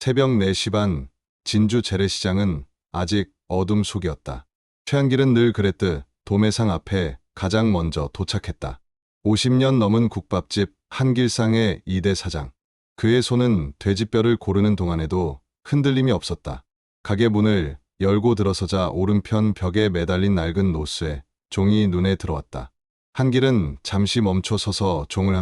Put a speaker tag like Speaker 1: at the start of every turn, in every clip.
Speaker 1: 새벽 4시 반, 진주 재래시장은 아직 어둠 속이었다. 최한길은 늘 그랬듯 도매상 앞에 가장 먼저 도착했다. 50년 넘은 국밥집 한길상의 2대 사장. 그의 손은 돼지뼈를 고르는 동안에도 흔들림이 없었다. 가게 문을 열고 들어서자 오른편 벽에 매달린 낡은 노쇠, 종이 눈에 들어왔다. 한길은 잠시 멈춰 서서 종을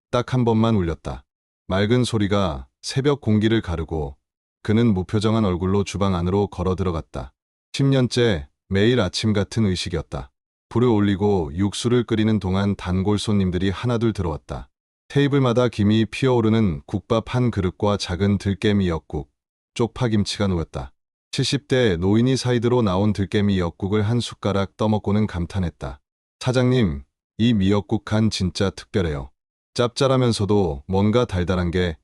Speaker 1: 딱 한 번만 울렸다. 맑은 소리가 새벽 공기를 가르고 그는 무표정한 얼굴로 주방 안으로 걸어 들어갔다. 10년째 매일 아침 같은 의식이었다. 불을 올리고 육수를 끓이는 동안 단골 손님들이 하나둘 들어왔다. 테이블마다 김이 피어오르는 국밥 한 그릇과 작은 들깨 미역국, 쪽파김치가 놓였다. 70대 노인이 사이드로 나온 들깨 미역국을 한 숟가락 떠먹고는 감탄했다. 사장님, 이 미역국 간 진짜 특별해요. 짭짤하면서도 뭔가 달달한 게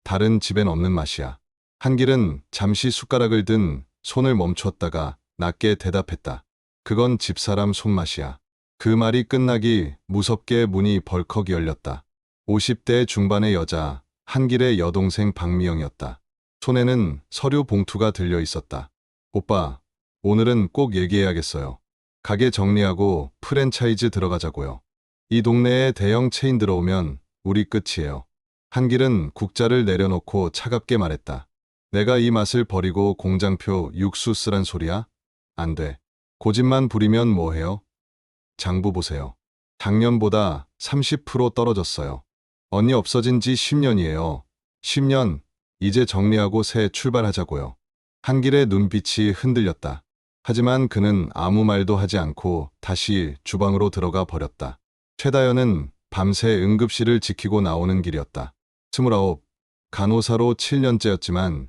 Speaker 1: 다른 집엔 없는 맛이야. 한길은 잠시 숟가락을 든 손을 멈췄다가 낮게 대답했다. 그건 집사람 손맛이야. 그 말이 끝나기 무섭게 문이 벌컥 열렸다. 50대 중반의 여자, 한길의 여동생 박미영이었다. 손에는 서류 봉투가 들려 있었다. 오빠, 오늘은 꼭 얘기해야겠어요. 가게 정리하고 프랜차이즈 들어가자고요. 이 동네에 대형 체인 들어오면 우리 끝이에요. 한길은 국자를 내려놓고 차갑게 말했다. 내가 이 맛을 버리고 공장표 육수 쓰란 소리야? 안 돼. 고집만 부리면 뭐해요? 장부 보세요. 작년보다 30% 떨어졌어요. 언니 없어진 지 10년이에요. 10년, 이제 정리하고 새 출발하자고요. 한길의 눈빛이 흔들렸다. 하지만 그는 아무 말도 하지 않고 다시 주방으로 들어가 버렸다. 최다연은 밤새 응급실을 지키고 나오는 길이었다. 29, 간호사로 7년째였지만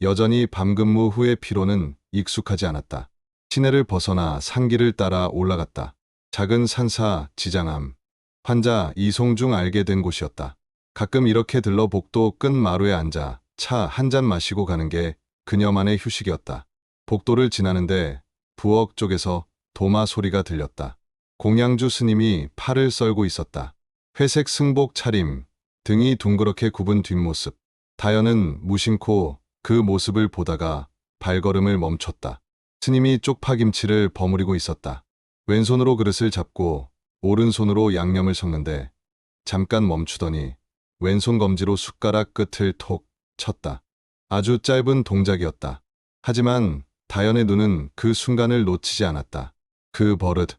Speaker 1: 여전히 밤근무 후의 피로는 익숙하지 않았다. 시내를 벗어나 산길을 따라 올라갔다. 작은 산사 지장암 환자 이송중 알게 된 곳이었다. 가끔 이렇게 들러 복도 끝 마루에 앉아 차 한 잔 마시고 가는 게 그녀만의 휴식이었다. 복도를 지나는데 부엌 쪽에서 도마 소리가 들렸다. 공양주 스님이 팔을 썰고 있었다. 회색 승복 차림, 등이 둥그렇게 굽은 뒷모습. 다연은 무심코 그 모습을 보다가 발걸음을 멈췄다. 스님이 쪽파김치를 버무리고 있었다. 왼손으로 그릇을 잡고 오른손으로 양념을 섞는데 잠깐 멈추더니 왼손 검지로 숟가락 끝을 톡 쳤다. 아주 짧은 동작이었다. 하지만 다연의 눈은 그 순간을 놓치지 않았다. 그 버릇,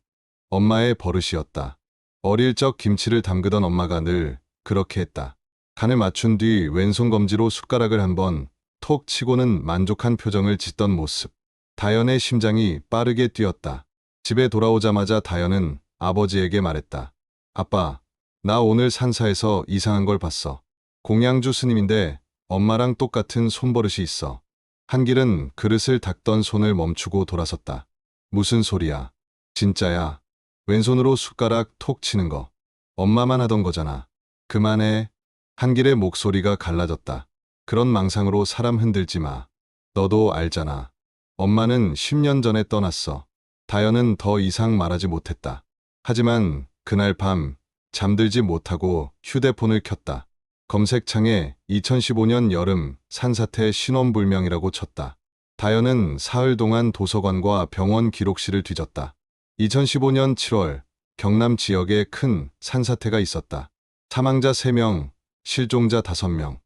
Speaker 1: 엄마의 버릇이었다. 어릴 적 김치를 담그던 엄마가 늘 그렇게 했다. 간을 맞춘 뒤 왼손 검지로 숟가락을 한번 톡 치고는 만족한 표정을 짓던 모습. 다연의 심장이 빠르게 뛰었다. 집에 돌아오자마자 다연은 아버지에게 말했다. 아빠, 나 오늘 산사에서 이상한 걸 봤어. 공양주 스님인데 엄마랑 똑같은 손버릇이 있어. 한길은 그릇을 닦던 손을 멈추고 돌아섰다. 무슨 소리야? 진짜야. 왼손으로 숟가락 톡 치는 거. 엄마만 하던 거잖아. 그만해. 한길의 목소리가 갈라졌다. 그런 망상으로 사람 흔들지 마. 너도 알잖아. 엄마는 10년 전에 떠났어. 다연은 더 이상 말하지 못했다. 하지만 그날 밤 잠들지 못하고 휴대폰을 켰다. 검색창에 2015년 여름 산사태 신원불명이라고 쳤다. 다연은 사흘 동안 도서관과 병원 기록실을 뒤졌다. 2015년 7월 경남 지역에 큰 산사태가 있었다. 사망자 3명, 실종자 5명.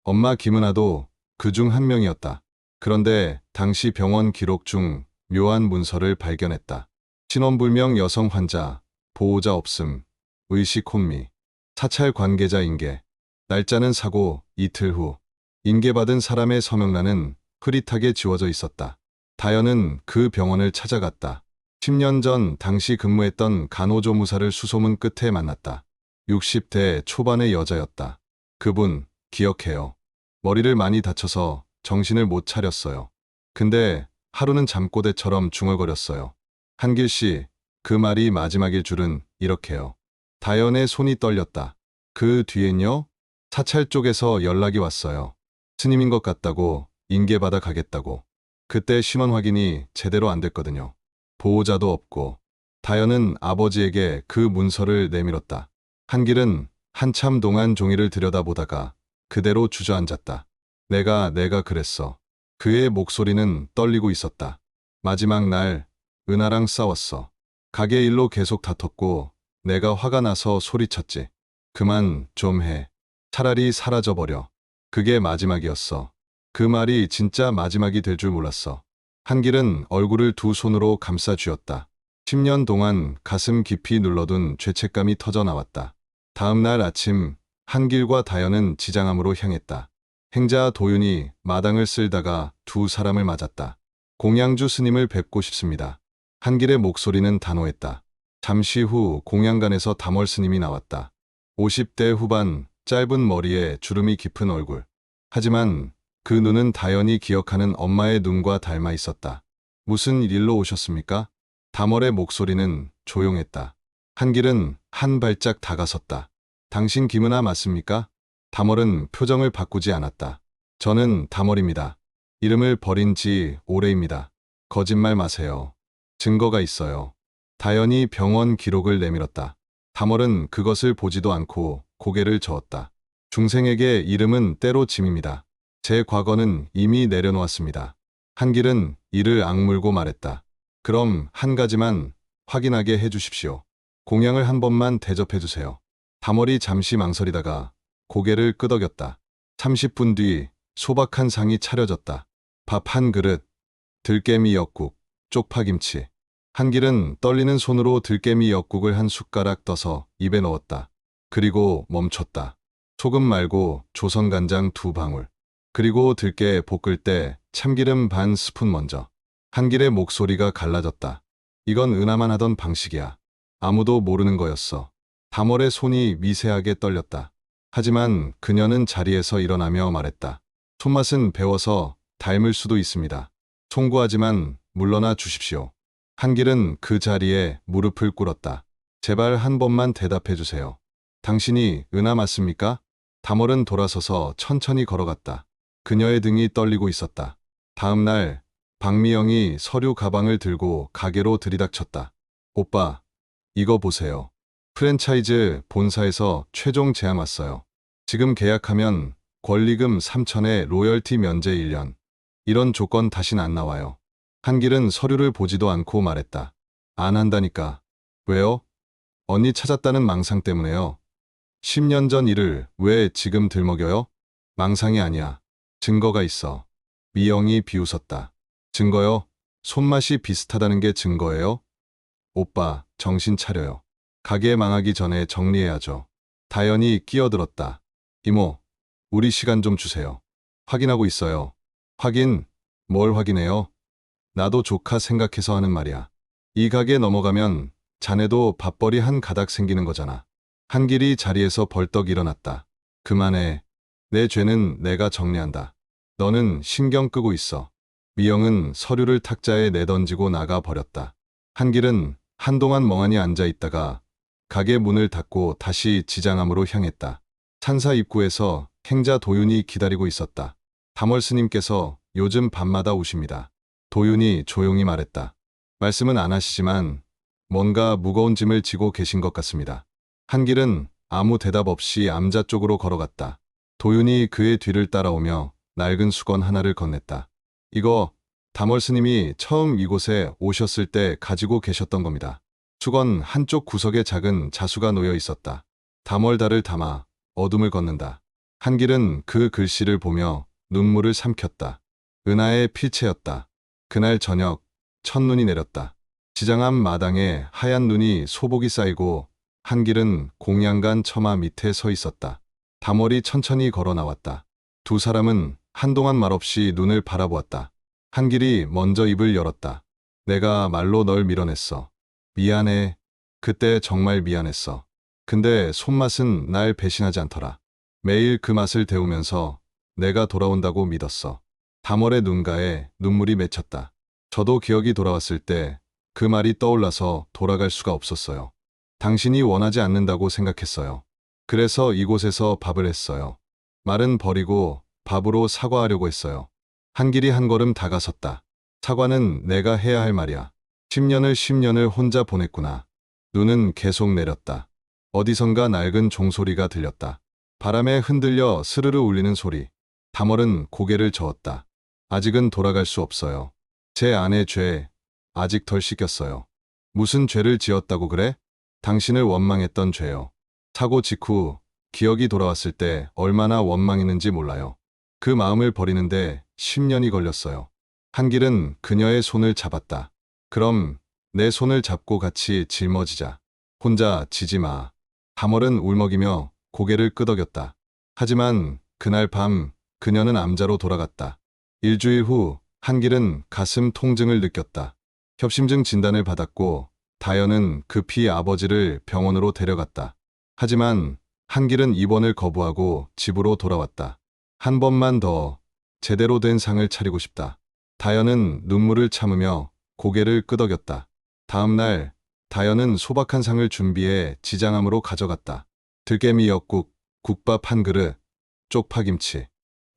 Speaker 1: 엄마 김은아도 그중 한 명이었다. 그런데 당시 병원 기록 중 묘한 문서를 발견했다. 신원불명 여성 환자, 보호자 없음, 의식 혼미, 사찰 관계자 인계. 날짜는 사고 이틀 후. 인계받은 사람의 서명란은 흐릿하게 지워져 있었다. 다연은 그 병원을 찾아갔다. 10년 전 당시 근무했던 간호조무사를 수소문 끝에 만났다. 60대 초반의 여자였다. 그분 기억해요. 머리를 많이 다쳐서 정신을 못 차렸어요. 근데 하루는 잠꼬대처럼 중얼거렸어요. 한길 씨, 그 말이 마지막일 줄은 이렇게요. 다연의 손이 떨렸다. 그 뒤엔요? 사찰 쪽에서 연락이 왔어요. 스님인 것 같다고, 인계받아 가겠다고. 그때 신원 확인이 제대로 안 됐거든요. 보호자도 없고. 다연은 아버지에게 그 문서를 내밀었다. 한길은 한참 동안 종이를 들여다보다가 그대로 주저앉았다. 내가 그랬어. 그의 목소리는 떨리고 있었다. 마지막 날, 은하랑 싸웠어. 가게 일로 계속 다퉜고, 내가 화가 나서 소리쳤지. 그만 좀 해. 차라리 사라져버려. 그게 마지막이었어. 그 말이 진짜 마지막이 될 줄 몰랐어. 한길은 얼굴을 두 손으로 감싸 쥐었다. 10년 동안 가슴 깊이 눌러둔 죄책감이 터져 나왔다. 다음 날 아침, 한길과 다현은 지장암으로 향했다. 행자 도윤이 마당을 쓸다가 두 사람을 맞았다. 공양주 스님을 뵙고 싶습니다. 한길의 목소리는 단호했다. 잠시 후 공양간에서 담월 스님이 나왔다. 50대 후반, 짧은 머리에 주름이 깊은 얼굴. 하지만 그 눈은 다현이 기억하는 엄마의 눈과 닮아 있었다. 무슨 일로 오셨습니까? 담월의 목소리는 조용했다. 한길은 한 발짝 다가섰다. 당신 김은아 맞습니까? 담월은 표정을 바꾸지 않았다. 저는 담월입니다. 이름을 버린 지 오래입니다. 거짓말 마세요. 증거가 있어요. 다현이 병원 기록을 내밀었다. 담월은 그것을 보지도 않고 고개를 저었다. 중생에게 이름은 때로 짐입니다. 제 과거는 이미 내려놓았습니다. 한길은 이를 악물고 말했다. 그럼 한 가지만 확인하게 해주십시오. 공양을 한 번만 대접해주세요. 담월이 잠시 망설이다가 고개를 끄덕였다. 30분 뒤 소박한 상이 차려졌다. 밥 한 그릇, 들깨미 엿국, 쪽파김치. 한길은 떨리는 손으로 들깨미 엿국을 한 숟가락 떠서 입에 넣었다. 그리고 멈췄다. 소금 말고 조선간장 2방울. 그리고 들깨 볶을 때 참기름 반 스푼 먼저. 한길의 목소리가 갈라졌다. 이건 은하만 하던 방식이야. 아무도 모르는 거였어. 담월의 손이 미세하게 떨렸다. 하지만 그녀는 자리에서 일어나며 말했다. 손맛은 배워서 닮을 수도 있습니다. 송구하지만 물러나 주십시오. 한길은 그 자리에 무릎을 꿇었다. 제발 한 번만 대답해 주세요. 당신이 은하 맞습니까? 담월은 돌아서서 천천히 걸어갔다. 그녀의 등이 떨리고 있었다. 다음 날 박미영이 서류 가방을 들고 가게로 들이닥쳤다. 오빠, 이거 보세요. 프랜차이즈 본사에서 최종 제안 왔어요. 지금 계약하면 권리금 3천에 로열티 면제 1년. 이런 조건 다신 안 나와요. 한길은 서류를 보지도 않고 말했다. 안 한다니까. 왜요? 언니 찾았다는 망상 때문에요. 10년 전 일을 왜 지금 들먹여요? 망상이 아니야. 증거가 있어. 미영이 비웃었다. 증거요? 손맛이 비슷하다는 게 증거예요? 오빠, 정신 차려요. 가게 망하기 전에 정리해야죠. 다현이 끼어들었다. 이모, 우리 시간 좀 주세요. 확인하고 있어요. 확인? 뭘 확인해요? 나도 조카 생각해서 하는 말이야. 이 가게 넘어가면 자네도 밥벌이 한 가닥 생기는 거잖아. 한길이 자리에서 벌떡 일어났다. 그만해. 내 죄는 내가 정리한다. 너는 신경 끄고 있어. 미영은 서류를 탁자에 내던지고 나가 버렸다. 한길은 한동안 멍하니 앉아 있다가 가게 문을 닫고 다시 지장암으로 향했다. 산사 입구에서 행자 도윤이 기다리고 있었다. 담월 스님께서 요즘 밤마다 오십니다. 도윤이 조용히 말했다. 말씀은 안 하시지만 뭔가 무거운 짐을 지고 계신 것 같습니다. 한길은 아무 대답 없이 암자 쪽으로 걸어갔다. 도윤이 그의 뒤를 따라오며 낡은 수건 하나를 건넸다. 이거 담월 스님이 처음 이곳에 오셨을 때 가지고 계셨던 겁니다. 수건 한쪽 구석에 작은 자수가 놓여 있었다. 담월달을 담아 어둠을 걷는다. 한길은 그 글씨를 보며 눈물을 삼켰다. 은하의 필체였다. 그날 저녁 첫눈이 내렸다. 지장암 마당에 하얀 눈이 소복이 쌓이고 한길은 공양간 처마 밑에 서 있었다. 담월이 천천히 걸어 나왔다. 두 사람은 한동안 말없이 눈을 바라보았다. 한길이 먼저 입을 열었다. 내가 말로 널 밀어냈어. 미안해. 그때 정말 미안했어. 근데 손맛은 날 배신하지 않더라. 매일 그 맛을 데우면서 내가 돌아온다고 믿었어. 담월의 눈가에 눈물이 맺혔다. 저도 기억이 돌아왔을 때 그 말이 떠올라서 돌아갈 수가 없었어요. 당신이 원하지 않는다고 생각했어요. 그래서 이곳에서 밥을 했어요. 말은 버리고 밥으로 사과하려고 했어요. 한길이 한 걸음 다가섰다. 사과는 내가 해야 할 말이야. 10년을 혼자 보냈구나. 눈은 계속 내렸다. 어디선가 낡은 종소리가 들렸다. 바람에 흔들려 스르르 울리는 소리. 다멀은 고개를 저었다. 아직은 돌아갈 수 없어요. 제 아내 죄 아직 덜 씻겼어요. 무슨 죄를 지었다고 그래? 당신을 원망했던 죄요. 사고 직후 기억이 돌아왔을 때 얼마나 원망했는지 몰라요. 그 마음을 버리는데 10년이 걸렸어요. 한길은 그녀의 손을 잡았다. 그럼 내 손을 잡고 같이 짊어지자. 혼자 지지 마. 다멀은 울먹이며 고개를 끄덕였다. 하지만 그날 밤 그녀는 암자로 돌아갔다. 일주일 후 한길은 가슴 통증을 느꼈다. 협심증 진단을 받았고 다연은 급히 아버지를 병원으로 데려갔다. 하지만 한길은 입원을 거부하고 집으로 돌아왔다. 한 번만 더 제대로 된 상을 차리고 싶다. 다연은 눈물을 참으며 고개를 끄덕였다. 다음 날 다연은 소박한 상을 준비해 지장암으로 가져갔다. 들깨미 엿국, 국밥 한 그릇, 쪽파김치.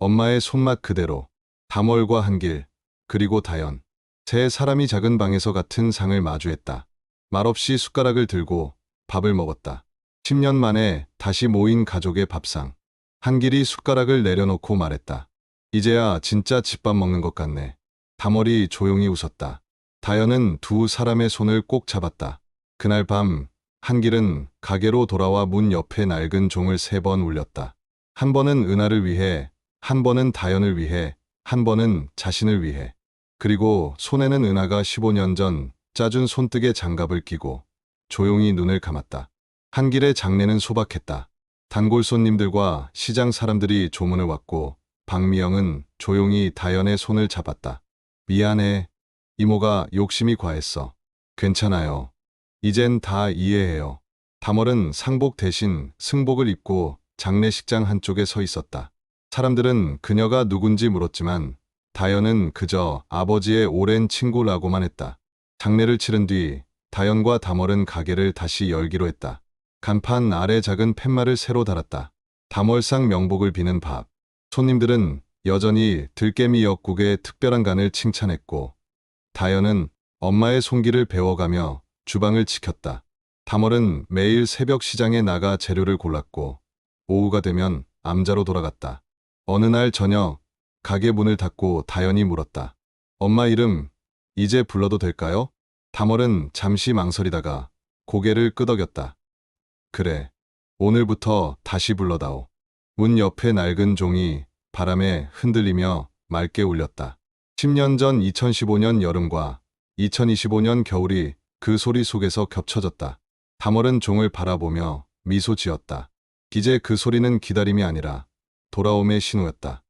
Speaker 1: 엄마의 손맛 그대로. 다멀과 한길, 그리고 다연. 세 사람이 작은 방에서 같은 상을 마주했다. 말없이 숟가락을 들고 밥을 먹었다. 10년 만에 다시 모인 가족의 밥상. 한길이 숟가락을 내려놓고 말했다. 이제야 진짜 집밥 먹는 것 같네. 다멀이 조용히 웃었다. 다연은 두 사람의 손을 꼭 잡았다. 그날 밤 한길은 가게로 돌아와 문 옆에 낡은 종을 3번 울렸다. 한 번은 은하를 위해, 한 번은 다연을 위해, 한 번은 자신을 위해. 그리고 손에는 은하가 15년 전 짜준 손뜨개 장갑을 끼고 조용히 눈을 감았다. 한길의 장례는 소박했다. 단골 손님들과 시장 사람들이 조문을 왔고 박미영은 조용히 다연의 손을 잡았다. 미안해. 이모가 욕심이 과했어. 괜찮아요. 이젠 다 이해해요. 다멀은 상복 대신 승복을 입고 장례식장 한쪽에 서 있었다. 사람들은 그녀가 누군지 물었지만 다연은 그저 아버지의 오랜 친구라고만 했다. 장례를 치른 뒤 다연과 다멀은 가게를 다시 열기로 했다. 간판 아래 작은 팻말을 새로 달았다. 다멀상 명복을 비는 밥. 손님들은 여전히 들깨미 엿국의 특별한 간을 칭찬했고 다연은 엄마의 손길을 배워가며 주방을 지켰다. 다멀은 매일 새벽 시장에 나가 재료를 골랐고 오후가 되면 암자로 돌아갔다. 어느 날 저녁 가게 문을 닫고 다연이 물었다. 엄마 이름 이제 불러도 될까요? 다멀은 잠시 망설이다가 고개를 끄덕였다. 그래. 오늘부터 다시 불러다오. 문 옆에 낡은 종이 바람에 흔들리며 맑게 울렸다. 10년 전 2015년 여름과 2025년 겨울이 그 소리 속에서 겹쳐졌다. 다멀은 종을 바라보며 미소 지었다. 이제 그 소리는 기다림이 아니라 돌아옴의 신호였다.